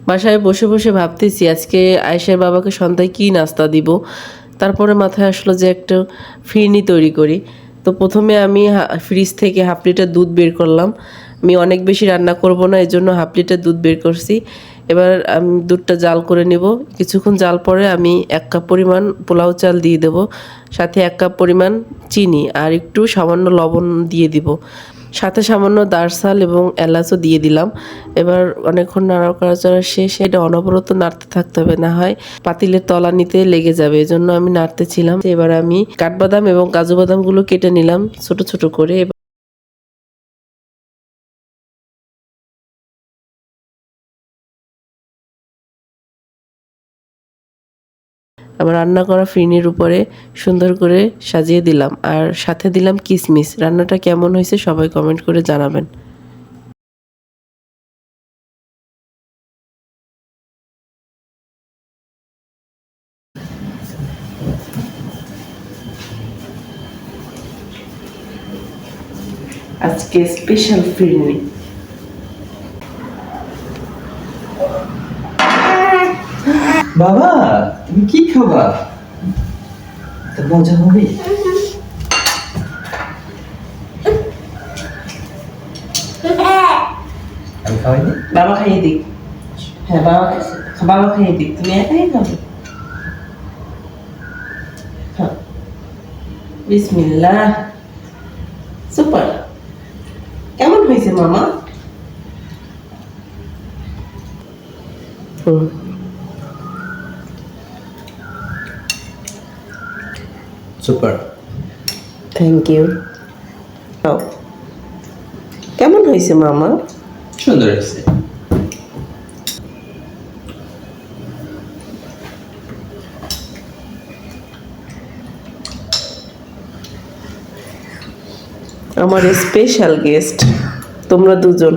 বাসায় বসে বসে ভাবতেছি আজকে আয়েশার বাবাকে সন্ধ্যায় কী নাস্তা দিব। তারপরে মাথায় আসলো যে একটা ফিরনি তৈরি করি। তো প্রথমে আমি ফ্রিজ থেকে হাফ লিটার দুধ বের করলাম। আমি অনেক বেশি রান্না করব না, এই জন্য হাফ লিটার দুধ বের করছি। এবার আমি দুধটা জাল করে নেব। কিছুক্ষণ জাল পরে আমি 1 কাপ পরিমাণ পোলাও চাল দিয়ে দেব, সাথে 1 কাপ পরিমাণ চিনি আর একটু সামান্য লবণ দিয়ে দিব, সাথে সামান্য দারসাল এবং এলাচও দিয়ে দিলাম। এবার অনেকক্ষণ নাড়াচাড়া শেষে এটা অনবরত নাড়তে থাকতে হবে, না হয় পাতিলের তলানিতে লেগে যাবে, এজন্য আমি নাড়তেছিলাম। এবার আমি কাঠবাদাম এবং কাজু বাদামগুলো কেটে নিলাম ছোট ছোট করে। আবার রান্না করা ফিরনির উপরে সুন্দর করে সাজিয়ে দিলাম আর সাথে দিলাম কিশমিশ। রান্নাটা কেমন হয়েছে সবাই কমেন্ট করে জানাবেন। আজকে স্পেশাল ফিরনি। বাবা, তুমি কি খাবা? তো মজা হবে। আমি খাওয়াই দিই। বাবা খাইয়ে দিক। হ্যাঁ, বাবা খাইয়ে দিক, তুমি একাই খাবে। হ্যাঁ, বিসমিল্লাহ। সুপার। কেমন হয়েছে মামা? সুপার। Thank you. কেমন হয়েছে মামা? সুন্দর হয়েছে। আমার স্পেশাল গেস্ট তোমরা দুজন।